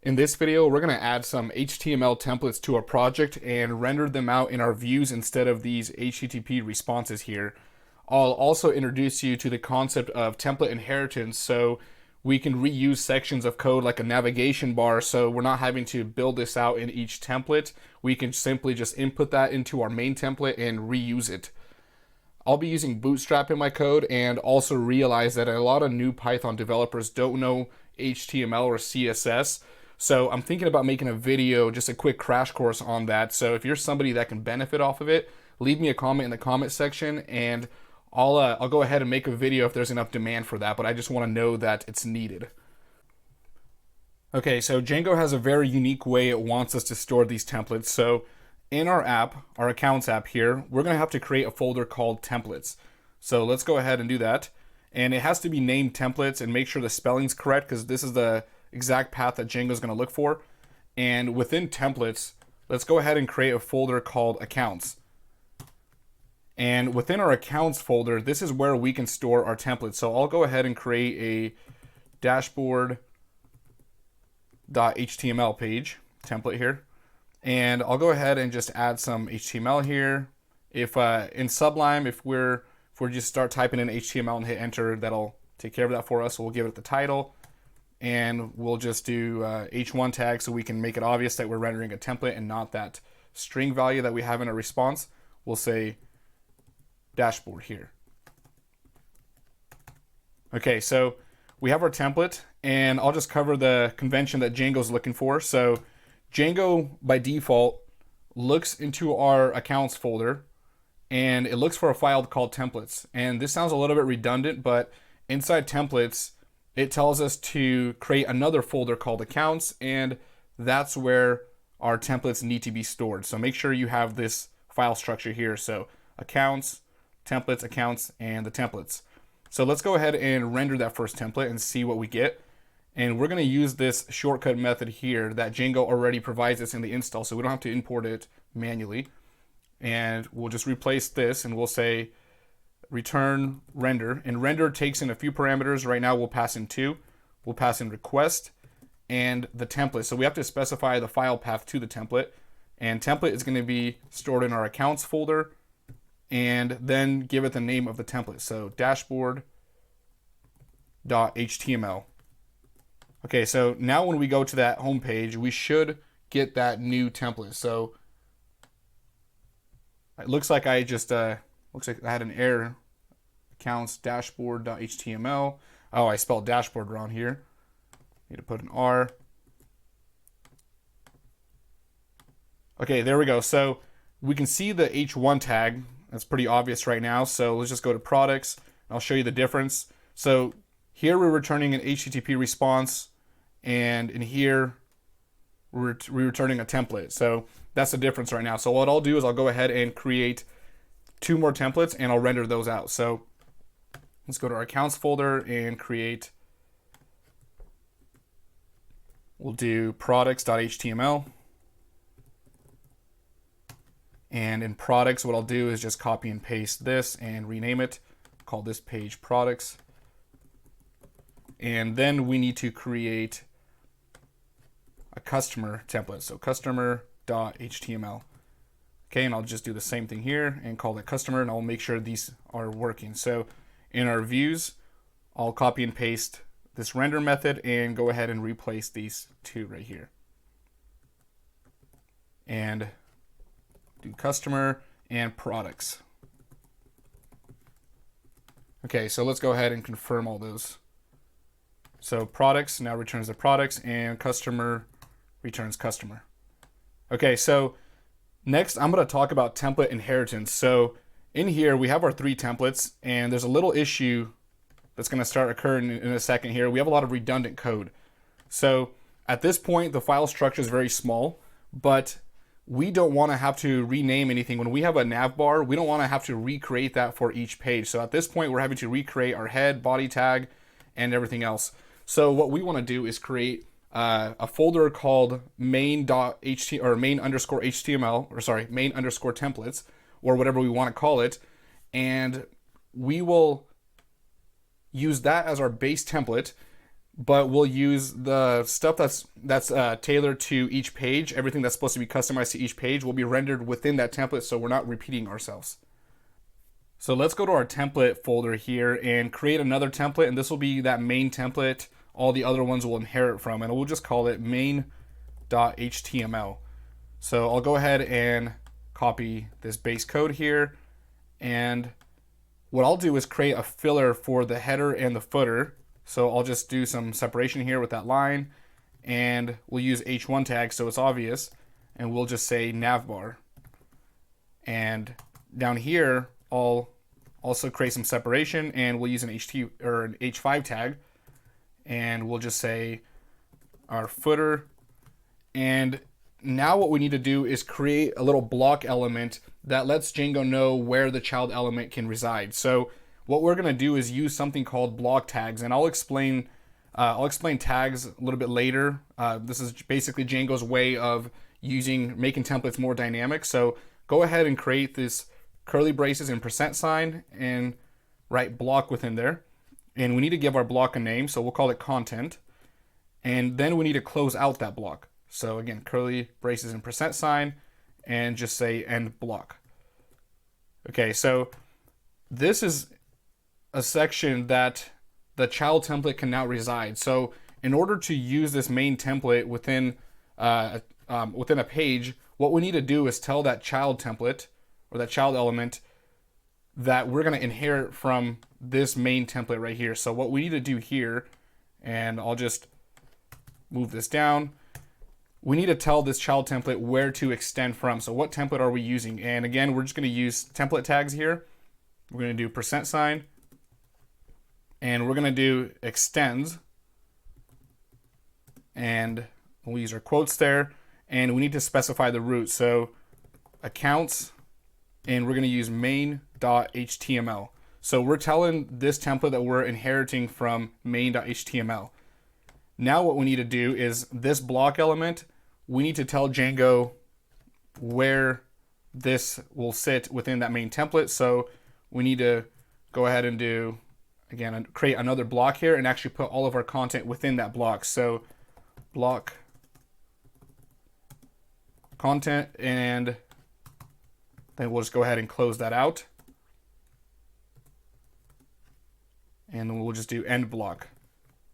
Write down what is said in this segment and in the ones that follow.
In this video, we're going to add some HTML templates to our project and render them out in our views instead of these HTTP responses here. I'll also introduce you to the concept of template inheritance so we can reuse sections of code like a navigation bar, so we're not having to build this out in each template. We can simply just input that into our main template and reuse it. I'll be using Bootstrap in my code, and also realize that a lot of new Python developers don't know HTML or CSS. So I'm thinking about making a video, just a quick crash course on that. So if you're somebody that can benefit off of it, leave me a comment in the comment section, and I'll go ahead and make a video if there's enough demand for that, but I just want to know that it's needed. Okay, so Django has a very unique way it wants us to store these templates. So in our app, our accounts app here, we're going to have to create a folder called templates. So let's go ahead and do that. And it has to be named templates, and make sure the spelling's correct, because this is the exact path that Django is going to look for. And within templates, let's go ahead and create a folder called accounts. And within our accounts folder, this is where we can store our templates. So I'll go ahead and create a dashboard.html page template here. And I'll go ahead and just add some HTML here. If in Sublime, if we just start typing in HTML and hit enter, that'll take care of that for us. So we'll give it the title, and we'll just do h1 tag so we can make it obvious that we're rendering a template and not that string value that we have in a response. We'll say dashboard here. Okay, so we have our template, and I'll just cover the convention that Django's looking for. So Django by default looks into our accounts folder, and it looks for a file called templates. And this sounds a little bit redundant, but inside templates, it tells us to create another folder called accounts, and that's where our templates need to be stored. So make sure you have this file structure here. So accounts, templates, accounts, and the templates. So let's go ahead and render that first template and see what we get. And we're going to use this shortcut method here that Django already provides us in the install, so we don't have to import it manually. And we'll just replace this, and we'll say return render. And render takes in a few parameters. Right now we'll pass in 2. We'll pass in request and the template. So we have to specify the file path to the template. And template is going to be stored in our accounts folder, and then give it the name of the template. So dashboard.html. Okay, so now when we go to that home page, we should get that new template. So it looks like I just looks like I had an error. Accounts dashboard.html. Oh, I spelled dashboard wrong here. Need to put an R. Okay, there we go. So we can see the H1 tag. That's pretty obvious right now. So let's just go to products, and I'll show you the difference. So here we're returning an HTTP response, and in here we're returning a template. So that's the difference right now. So what I'll do is I'll go ahead and create 2 more templates, and I'll render those out. So let's go to our accounts folder and create, we'll do products.html. And in products, what I'll do is just copy and paste this and rename it. Call this page products. And then we need to create a customer template. So customer.html. Okay, and I'll just do the same thing here and call it customer, and I'll make sure these are working. So in our views, I'll copy and paste this render method and go ahead and replace these 2 right here. And do customer and products. Okay, so let's go ahead and confirm all those. So products now returns the products, and customer returns customer. Okay, so next I'm going to talk about template inheritance. So in here we have our 3 templates, and there's a little issue that's going to start occurring in a second here. We have a lot of redundant code. So at this point the file structure is very small, but we don't want to have to rename anything. When we have a nav bar, we don't want to have to recreate that for each page. So at this point, we're having to recreate our head, body tag, and everything else. So what we want to do is create a folder called main.html or main_html, or sorry, main_templates, or whatever we want to call it. And we will use that as our base template. but we'll use the stuff that's tailored to each page. Everything that's supposed to be customized to each page will be rendered within that template, so we're not repeating ourselves. So let's go to our template folder here and create another template, and this will be that main template all the other ones will inherit from, and we'll just call it main.html. So I'll go ahead and copy this base code here, and what I'll do is create a filler for the header and the footer. So I'll just do some separation here with that line, and we'll use h1 tag so it's obvious, and we'll just say navbar. And down here I'll also create some separation, and we'll use an h5 tag, and we'll just say our footer. And now what we need to do is create a little block element that lets Django know where the child element can reside. So what we're going to do is use something called block tags, and I'll explain tags a little bit later. This is basically Django's way of making templates more dynamic. So go ahead and create this curly braces and %, and write block within there. And we need to give our block a name, so we'll call it content. And then we need to close out that block. So again, curly braces and %, and just say end block. Okay, so this is a section that the child template can now reside. So in order to use this main template within a page, what we need to do is tell that child template or that child element that we're going to inherit from this main template right here. So what we need to do here, and I'll just move this down, we need to tell this child template where to extend from. So what template are we using? And again, we're just going to use template tags here. We're going to do %, and we're going to do extends, and we'll use our quotes there, and we need to specify the root. So accounts, and we're going to use main.html. So we're telling this template that we're inheriting from main.html. Now what we need to do is this block element, we need to tell Django where this will sit within that main template. So we need to go ahead and do, again, create another block here and actually put all of our content within that block. So block content, and then we'll just go ahead and close that out. And then we'll just do end block.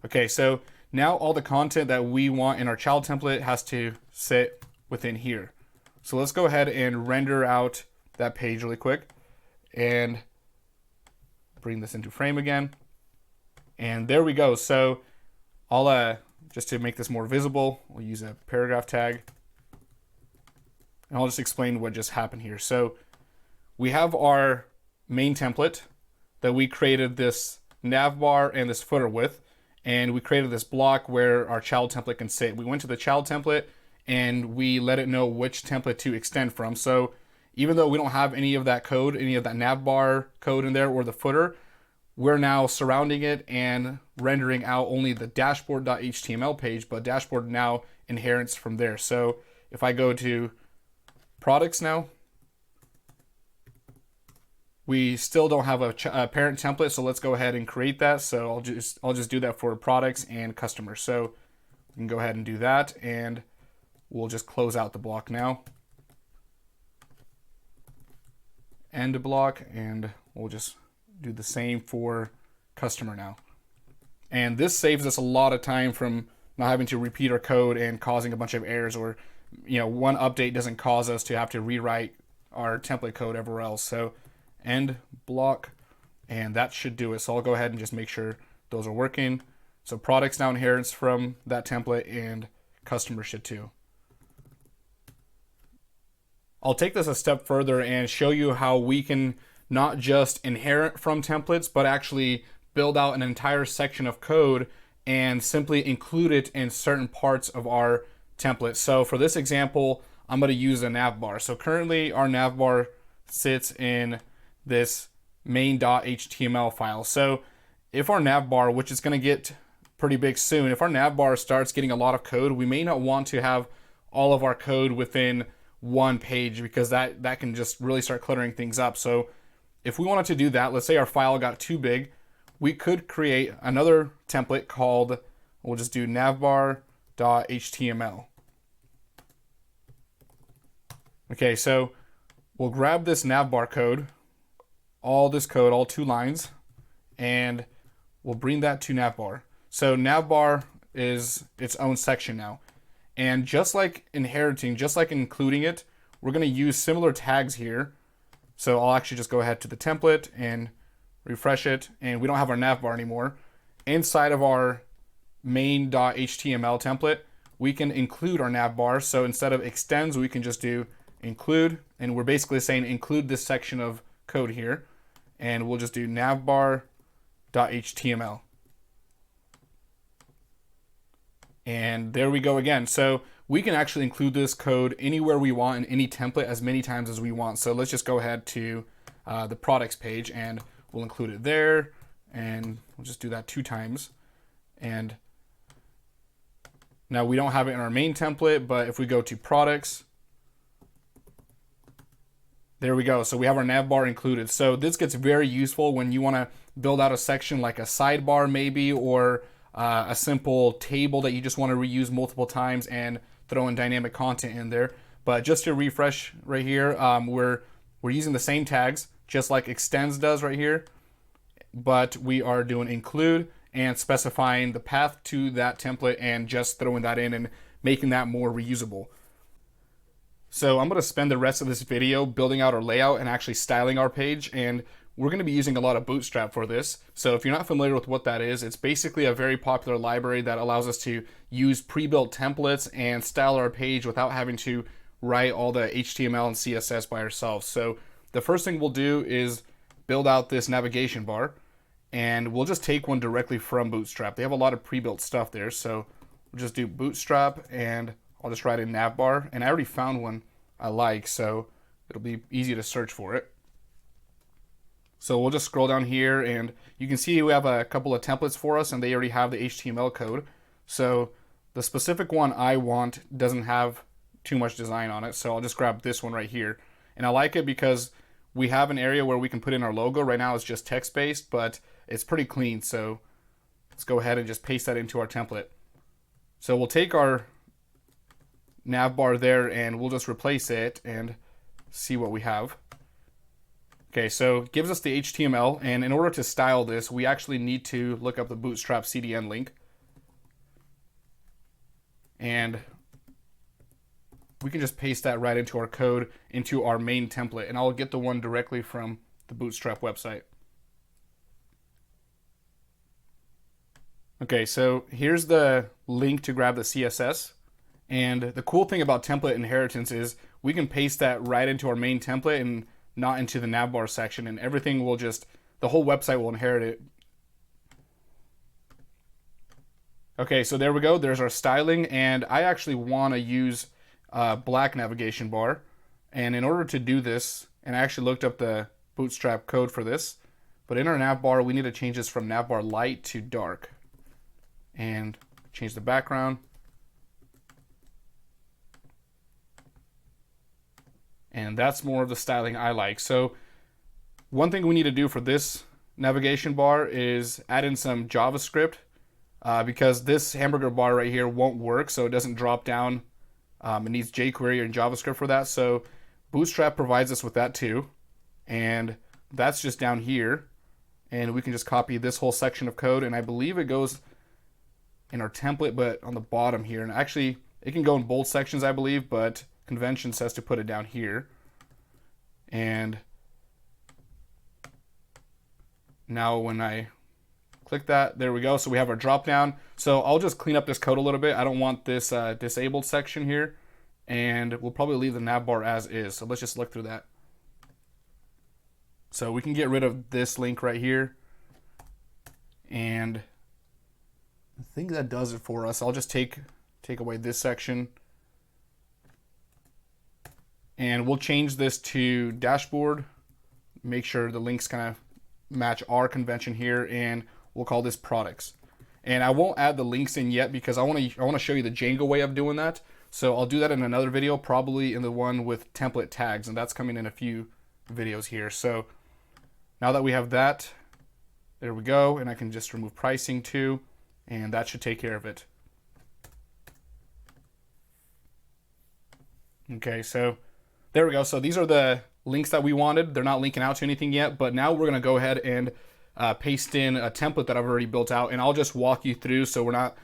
Okay, so now all the content that we want in our child template has to sit within here. So let's go ahead and render out that page really quick and bring this into frame again. And there we go. So I'll just to make this more visible, we'll use a paragraph tag. And I'll just explain what just happened here. So we have our main template that we created this navbar and this footer with, and we created this block where our child template can sit. We went to the child template and we let it know which template to extend from. So even though we don't have any of that code, any of that navbar code in there or the footer, we're now surrounding it and rendering out only the dashboard.html page, but dashboard now inherits from there. So if I go to products now, we still don't have a parent template, so let's go ahead and create that. So I'll just do that for products and customers. So we can go ahead and do that, and we'll just close out the block now. End block, and we'll just do the same for customer now. And this saves us a lot of time from not having to repeat our code and causing a bunch of errors, or one update doesn't cause us to have to rewrite our template code everywhere else. So end block, and that should do it. So I'll go ahead and just make sure those are working. So products now inherits from that template, and customer should too. I'll take this a step further and show you how we can not just inherit from templates, but actually build out an entire section of code and simply include it in certain parts of our template. So for this example, I'm going to use a navbar. So currently our navbar sits in this main.html file. So if our navbar, which is going to get pretty big soon, if our navbar starts getting a lot of code, we may not want to have all of our code within one page, because that can just really start cluttering things up. So if we wanted to do that, let's say our file got too big, we could create another template called We'll just do navbar.html. Okay, so we'll grab this navbar code, all this code, all 2 lines, and we'll bring that to navbar. So navbar is its own section now. And just like inheriting, just like including it, we're going to use similar tags here. So I'll actually just go ahead to the template and refresh it, and we don't have our navbar anymore. Inside of our main.html template, we can include our navbar. So instead of extends, we can just do include, and we're basically saying include this section of code here, and we'll just do navbar.html. And there we go again. So we can actually include this code anywhere we want in any template as many times as we want. So let's just go ahead to the products page, and we'll include it there, and we'll just do that 2 times. And now we don't have it in our main template, but if we go to products, there we go. So we have our navbar included. So this gets very useful when you want to build out a section like a sidebar maybe, or a simple table that you just want to reuse multiple times and throw in dynamic content in there. But just to refresh right here, we're using the same tags, just like extends does right here, but we are doing include and specifying the path to that template and just throwing that in and making that more reusable. So I'm going to spend the rest of this video building out our layout and actually styling our page, and we're going to be using a lot of Bootstrap for this. So if you're not familiar with what that is, it's basically a very popular library that allows us to use pre-built templates and style our page without having to write all the HTML and CSS by ourselves. So the first thing we'll do is build out this navigation bar, and we'll just take one directly from Bootstrap. They have a lot of pre-built stuff there, so we'll just do Bootstrap, and I'll just write in navbar, and I already found one I like, so it'll be easy to search for it. So we'll just scroll down here, and you can see we have a couple of templates for us, and they already have the HTML code. So the specific one I want doesn't have too much design on it, so I'll just grab this one right here. And I like it because we have an area where we can put in our logo. Right now it's just text-based, but it's pretty clean, so let's go ahead and just paste that into our template. So we'll take our navbar there, and we'll just replace it and see what we have. Okay, so it gives us the HTML, and in order to style this, we actually need to look up the Bootstrap CDN link. And we can just paste that right into our code, into our main template, and I'll get the one directly from the Bootstrap website. Okay, so here's the link to grab the CSS. And the cool thing about template inheritance is we can paste that right into our main template and not into the navbar section, and everything will just, the whole website will inherit it. Okay, so there we go. There's our styling, and I actually want to use black navigation bar. And in order to do this, and I actually looked up the Bootstrap code for this, but in our navbar, we need to change this from navbar light to dark. And change the background. And that's more of the styling I like. So one thing we need to do for this navigation bar is add in some JavaScript because this hamburger bar right here won't work, so it doesn't drop down. It needs jQuery and JavaScript for that. So Bootstrap provides us with that too. And that's just down here. And we can just copy this whole section of code, and I believe it goes in our template, but on the bottom here. And actually, it can go in both sections, I believe, but convention says to put it down here. And now when I click that, there we go. So we have our drop down. So I'll just clean up this code a little bit. I don't want this disabled section here, and we'll probably leave the navbar as is. So let's just look through that. So we can get rid of this link right here, and I think that does it for us. I'll just take away this section. And we'll change this to dashboard, make sure the links kind of match our convention here, and we'll call this products. And I won't add the links in yet because I want to show you the Django way of doing that. So I'll do that in another video, probably in the one with template tags, and that's coming in a few videos here. So now that we have that, there we go, and I can just remove pricing too, and that should take care of it. Okay, so there we go. So these are the links that we wanted. They're not linking out to anything yet, but now we're going to go ahead and paste in a template that I've already built out, and I'll just walk you through so we're not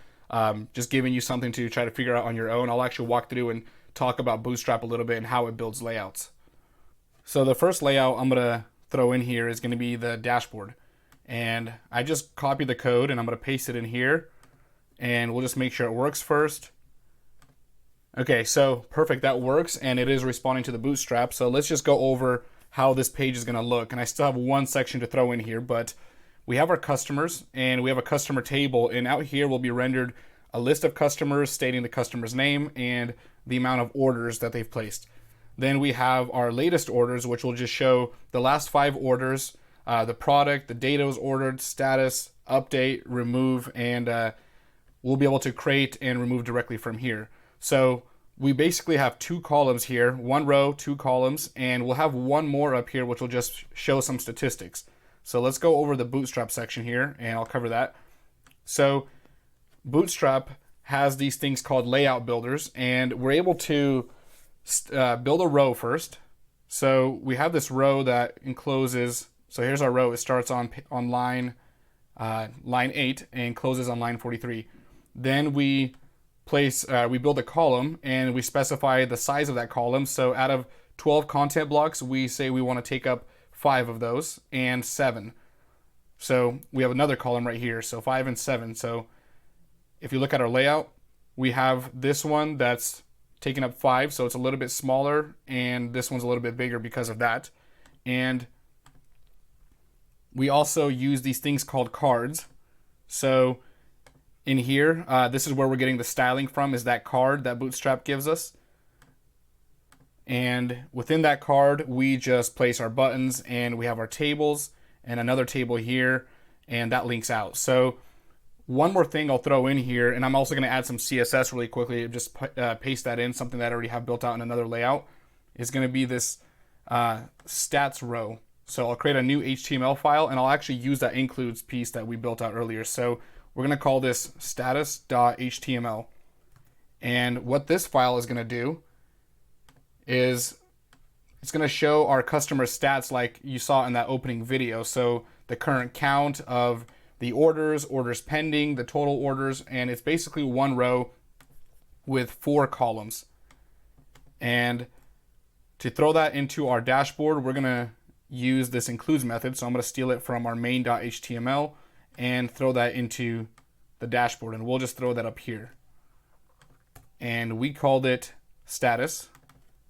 just giving you something to try to figure out on your own. I'll actually walk through and talk about Bootstrap a little bit and how it builds layouts. So the first layout I'm going to throw in here is going to be the dashboard. And I just copy the code and I'm going to paste it in here, and we'll just make sure it works first. Okay, so perfect, that works, and it is responding to the Bootstrap. So let's just go over how this page is going to look. And I still have one section to throw in here, but we have our customers and we have a customer table, and out here will be rendered a list of customers stating the customer's name and the amount of orders that they've placed. Then we have our latest orders, which will just show the last 5 orders, the product, the data was ordered, status, update, remove, and we'll be able to create and remove directly from here. So we basically have 2 columns here, 1 row, 2 columns, and we'll have one more up here which will just show some statistics. So let's go over the Bootstrap section here, and I'll cover that. So Bootstrap has these things called layout builders, and we're able to build a row first. So we have this row that encloses, so here's our row. It starts on line 8 and closes on line 43. Then we build a column and we specify the size of that column. So out of 12 content blocks, we say we want to take up 5 of those and 7. So we have another column right here. So 5 and 7. So if you look at our layout, we have this one that's taking up 5. So it's a little bit smaller, and this one's a little bit bigger because of that. And we also use these things called cards. So in here, this is where we're getting the styling from, is that card that Bootstrap gives us. And within that card, we just place our buttons, and we have our tables and another table here, and that links out. So one more thing I'll throw in here, and I'm also going to add some CSS really quickly, just paste that in, something that I already have built out in another layout, is going to be this stats row. So I'll create a new HTML file, and I'll actually use that includes piece that we built out earlier. So we're going to call this status.html. And what this file is going to do is it's going to show our customer stats like you saw in that opening video. So the current count of the orders, orders pending, the total orders, and it's basically one row with 4 columns. And to throw that into our dashboard, we're going to use this includes method. So I'm going to steal it from our main.html and throw that into the dashboard, and we'll just throw that up here. And we called it status.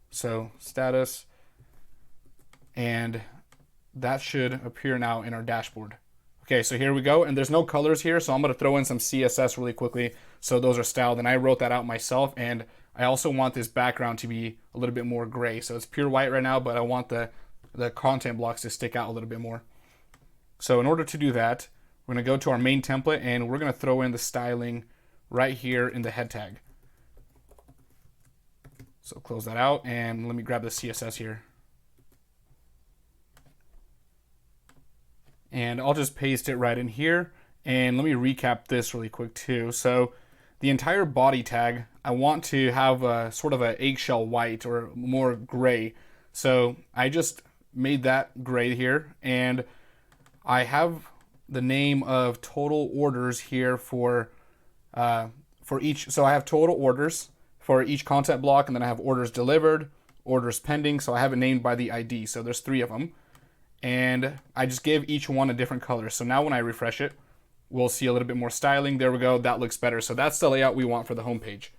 So status, and that should appear now in our dashboard. Okay, so here we go, and there's no colors here, so I'm going to throw in some CSS really quickly so those are styled, and I wrote that out myself. And I also want this background to be a little bit more gray. So it's pure white right now, but I want the content blocks to stick out a little bit more. So in order to do that, we're going to go to our main template, and we're going to throw in the styling right here in the head tag. So close that out, and let me grab the CSS here. And I'll just paste it right in here. And let me recap this really quick too. So the entire body tag, I want to have a sort of an eggshell white or more gray. So I just made that gray here, and I have the name of total orders here for each. So I have total orders for each content block, and then I have orders delivered, orders pending. So I have it named by the ID. So there's 3 of them. And I just gave each one a different color. So now when I refresh it, we'll see a little bit more styling. There we go. That looks better. So that's the layout we want for the home page.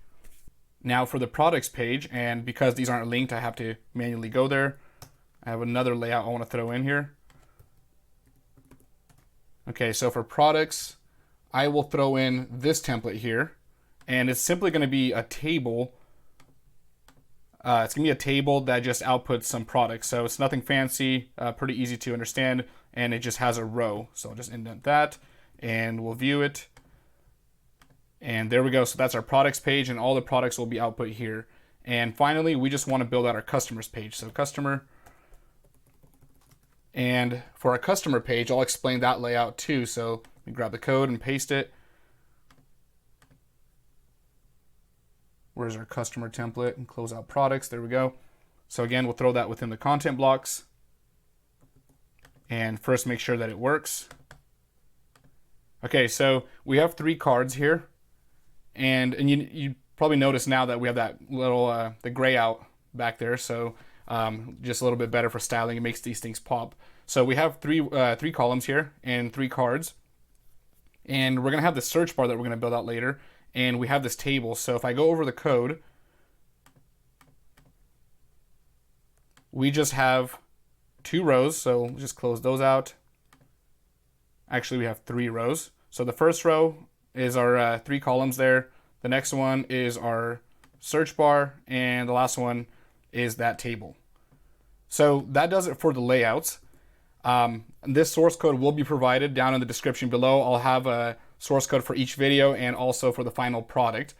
Now for the products page, and because these aren't linked, I have to manually go there. I have another layout I want to throw in here. Okay, so for products, I will throw in this template here, and it's simply going to be a table. It's going to be a table that just outputs some products. So it's nothing fancy, pretty easy to understand, and it just has a row. So I'll just indent that, and we'll view it. And there we go. So that's our products page, and all the products will be output here. And finally, we just want to build out our customers page. So customer. And for our customer page, I'll explain that layout too. So we grab the code and paste it. Where's our customer template and close out products? There we go. So again, we'll throw that within the content blocks. And first make sure that it works. Okay, so we have 3 cards here. And you probably notice now that we have that little, the gray out back there. So just a little bit better for styling. It makes these things pop. So we have three columns here and 3 cards. And we're going to have the search bar that we're going to build out later. And we have this table. So if I go over the code, we just have 2 rows. So we'll just close those out. Actually, we have 3 rows. So the first row is our 3 columns there. The next one is our search bar. And the last one is that table. So that does it for the layouts. This source code will be provided down in the description below. I'll have a source code for each video and also for the final product.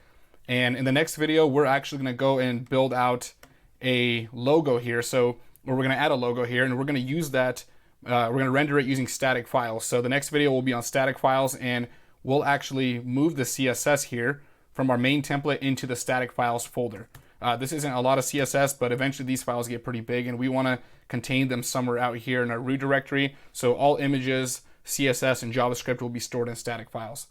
And in the next video, we're actually going to go and build out a logo here. So we're going to add a logo here, and we're going to use that. We're going to render it using static files. So the next video will be on static files, and we'll actually move the CSS here from our main template into the static files folder. This isn't a lot of CSS, but eventually these files get pretty big, and we want to contain them somewhere out here in our root directory. So all images, CSS, and JavaScript will be stored in static files.